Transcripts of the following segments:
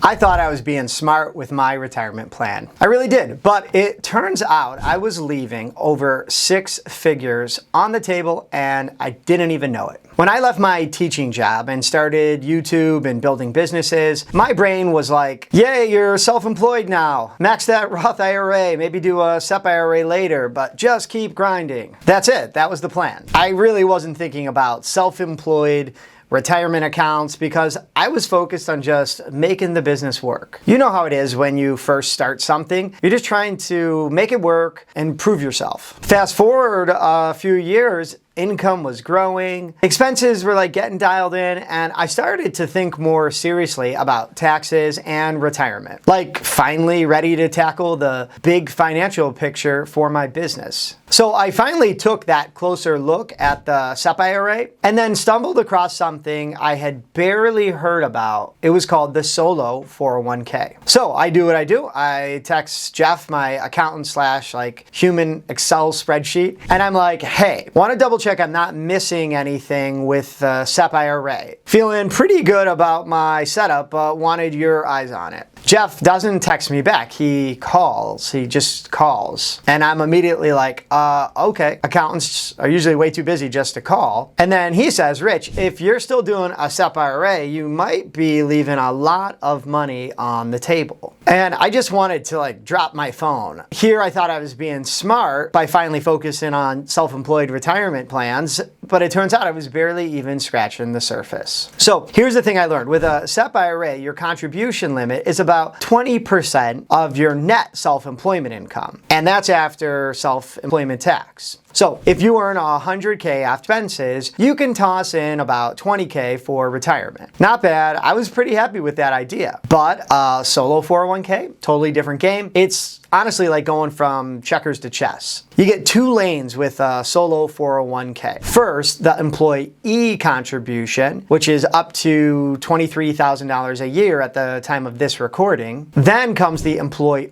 I thought I was being smart with my retirement plan. I really did, but it turns out I was leaving over 6 figures on the table and I didn't even know it. When I left my teaching job and started YouTube and building businesses, my brain was like, yay, you're self-employed now. Max that Roth IRA, maybe do a SEP IRA later, but just keep grinding. That's it. That was the plan. I really wasn't thinking about self-employed retirement accounts because I was focused on just making the business work. You know how it is when you first start something. You're just trying to make it work and prove yourself. Fast forward a few years, income was growing, expenses were like getting dialed in, and I started to think more seriously about taxes and retirement. Like finally ready to tackle the big financial picture for my business. So I finally took that closer look at the SEP IRA and then stumbled across something I had barely heard about. It was called the solo 401k. So I do what I do. I text Jeff, my accountant slash like human Excel spreadsheet, and I'm like, hey, want to double check I'm not missing anything with the SEP IRA. Feeling pretty good about my setup, but wanted your eyes on it. Jeff doesn't text me back. He calls. He just calls. And I'm immediately like, okay. Accountants are usually way too busy just to call. And then he says, Rich, if you're still doing a SEP IRA, you might be leaving a lot of money on the table. And I just wanted to like drop my phone. Here I thought I was being smart by finally focusing on self-employed retirement plans, but it turns out I was barely even scratching the surface. So here's the thing I learned. With a SEP IRA, your contribution limit is about 20% of your net self-employment income. And that's after self-employment tax. So if you earn $100K after expenses, you can toss in about $20K for retirement. Not bad. I was pretty happy with that idea. But solo 401k, totally different game. It's honestly like going from checkers to chess. You get 2 lanes with a solo 401k. First, the employee contribution, which is up to $23,000 a year at the time of this recording. Then comes the employer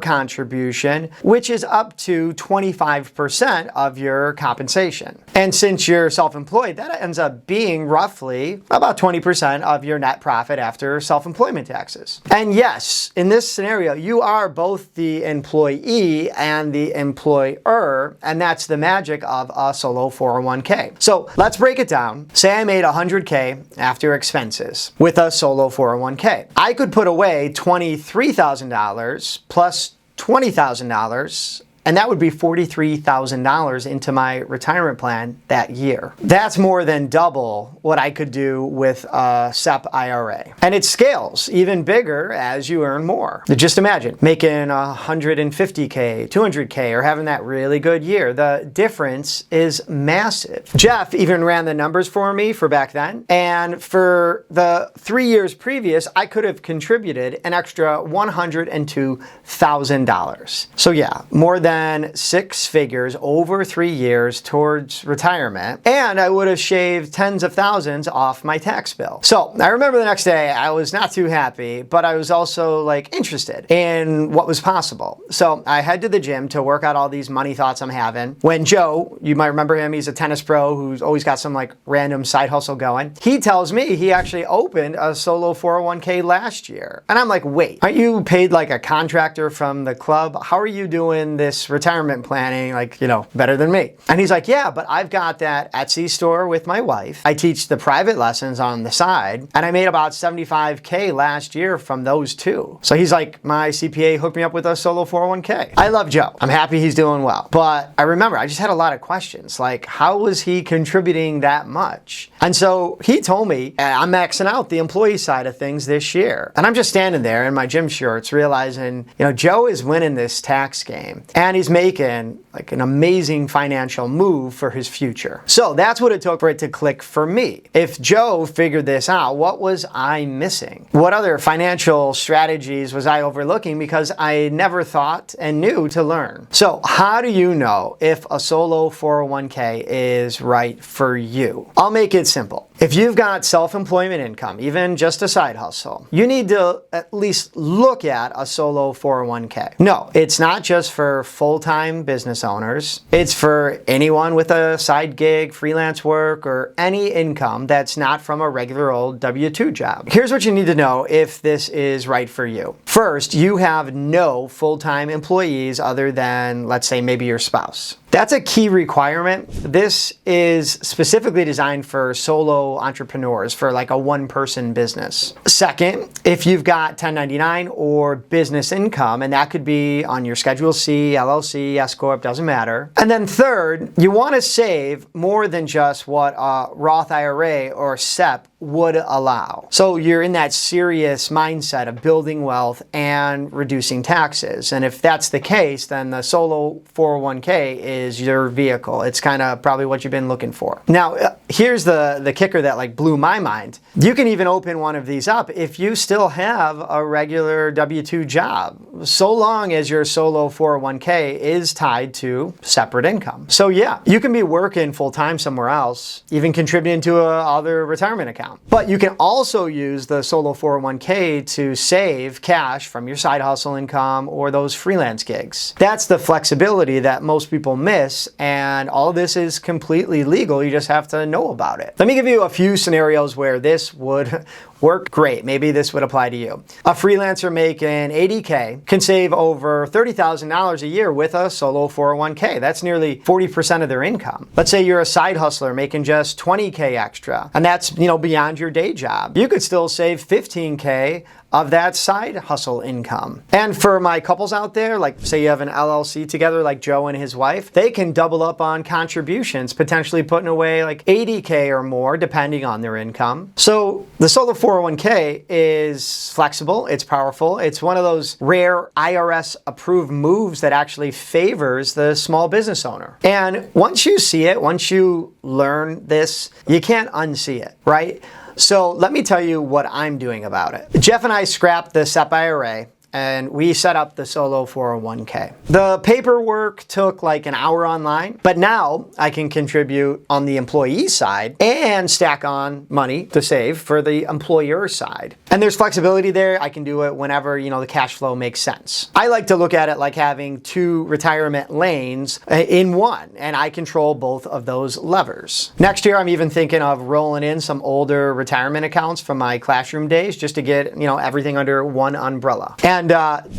contribution, which is up to 25% of your compensation. And since you're self-employed, that ends up being roughly about 20% of your net profit after self-employment taxes. And yes, in this scenario, you are both the employee and the employer, and that's the magic of a solo 401k. So let's break it down. Say I made $100K after expenses with a solo 401k. I could put away $23,000 plus $20,000, and that would be $43,000 into my retirement plan that year. That's more than double what I could do with a SEP IRA. And it scales even bigger as you earn more. Just imagine making $150K, $200K, or having that really good year. The difference is massive. Jeff even ran the numbers for me for back then. And for the 3 years previous, I could have contributed an extra $102,000. So yeah, more than 6 figures over 3 years towards retirement, and I would have shaved tens of thousands off my tax bill. So I remember the next day I was not too happy, but I was also like interested in what was possible. So I head to the gym to work out all these money thoughts I'm having. When Joe, you might remember him, he's a tennis pro who's always got some like random side hustle going. He tells me he actually opened a solo 401k last year. And I'm like, wait, aren't you paid like a contractor from the club? How are you doing this retirement planning like, better than me? And he's like, yeah, but I've got that Etsy store with my wife. I teach the private lessons on the side, and I made about $75K last year from those 2. So he's like, my CPA hooked me up with a solo 401k. I love Joe. I'm happy he's doing well. But I remember I just had a lot of questions, like how was he contributing that much? And so he told me, I'm maxing out the employee side of things this year. And I'm just standing there in my gym shorts realizing, Joe is winning this tax game. And he's making like an amazing financial move for his future. So that's what it took for it to click for me. If Joe figured this out, what was I missing? What other financial strategies was I overlooking because I never thought and knew to learn? So how do you know if a solo 401k is right for you? I'll make it simple. If you've got self-employment income, even just a side hustle, you need to at least look at a solo 401k. No, it's not just for full-time business owners. It's for anyone with a side gig, freelance work, or any income that's not from a regular old W-2 job. Here's what you need to know if this is right for you. First, you have no full-time employees other than, let's say, maybe your spouse. That's a key requirement. This is specifically designed for solo entrepreneurs, for like a one-person business. Second, if you've got 1099 or business income, and that could be on your Schedule C, LLC, S Corp, doesn't matter. And then third, you want to save more than just what a Roth IRA or SEP would allow. So you're in that serious mindset of building wealth and reducing taxes. And if that's the case, then the solo 401k is your vehicle. It's kind of probably what you've been looking for. Now, here's the kicker that like blew my mind. You can even open one of these up if you still have a regular W-2 job, so long as your solo 401k is tied to separate income. So yeah, you can be working full-time somewhere else, even contributing to other retirement account. But you can also use the solo 401k to save cash from your side hustle income or those freelance gigs. That's the flexibility that most people miss, and all of this is completely legal. You just have to know about it. Let me give you a few scenarios where this would work great. Maybe this would apply to you. A freelancer making $80K can save over $30,000 a year with a solo 401k. That's nearly 40% of their income. Let's say you're a side hustler making just $20K extra, and that's, beyond your day job. You could still save $15K of that side hustle income. And for my couples out there, like say you have an LLC together like Joe and his wife, they can double up on contributions, potentially putting away like $80K or more depending on their income. So the solo 401k is flexible, it's powerful, it's one of those rare IRS approved moves that actually favors the small business owner. And once you see it, once you learn this, you can't unsee it, right? So let me tell you what I'm doing about it. Jeff and I scrapped the SEP IRA and we set up the solo 401k. The paperwork took like an hour online, but now I can contribute on the employee side and stack on money to save for the employer side. And there's flexibility there. I can do it whenever, the cash flow makes sense. I like to look at it like having two retirement lanes in one, and I control both of those levers. Next year, I'm even thinking of rolling in some older retirement accounts from my classroom days just to get, everything under one umbrella. And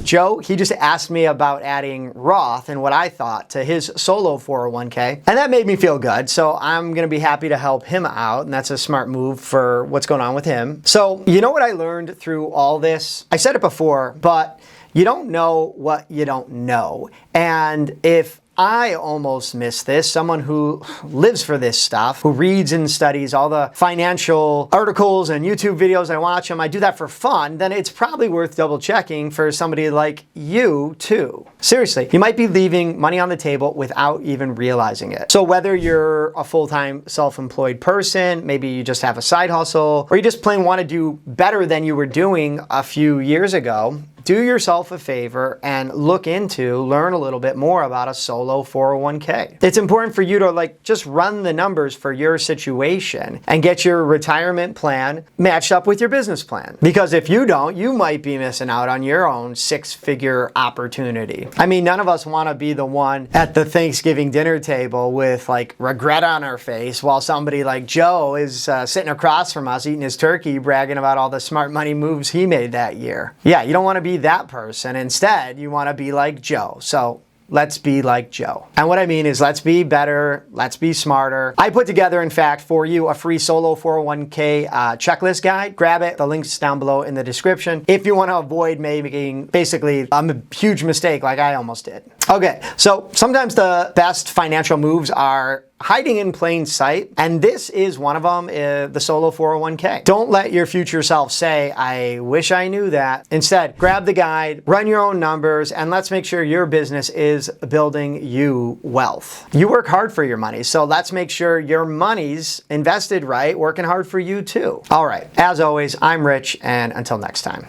Joe, he just asked me about adding Roth and what I thought to his solo 401k, and that made me feel good. So I'm going to be happy to help him out, and that's a smart move for what's going on with him. So you know what I learned through all this? I said it before, but you don't know what you don't know. And if I almost miss this, someone who lives for this stuff, who reads and studies all the financial articles and YouTube videos, I watch them, I do that for fun, then it's probably worth double checking for somebody like you too. Seriously, you might be leaving money on the table without even realizing it. So whether you're a full-time self-employed person, maybe you just have a side hustle, or you just plain want to do better than you were doing a few years ago, do yourself a favor and learn a little bit more about a solo 401k. It's important for you to just run the numbers for your situation and get your retirement plan matched up with your business plan. Because if you don't, you might be missing out on your own six-figure opportunity. I mean, none of us want to be the one at the Thanksgiving dinner table with regret on our face while somebody like Joe is sitting across from us eating his turkey, bragging about all the smart money moves he made that year. Yeah, you don't want to be that person. Instead, you want to be like Joe. So let's be like Joe. And what I mean is let's be better, let's be smarter. I put together, in fact, for you a free solo 401k checklist guide. Grab it. The link's down below in the description if you want to avoid making basically a huge mistake like I almost did. Okay, so sometimes the best financial moves are hiding in plain sight, and this is one of them, the solo 401k. Don't let your future self say, I wish I knew that. Instead, grab the guide, run your own numbers, and let's make sure your business is building you wealth. You work hard for your money, so let's make sure your money's invested right, working hard for you too. All right, as always, I'm Rich, and until next time.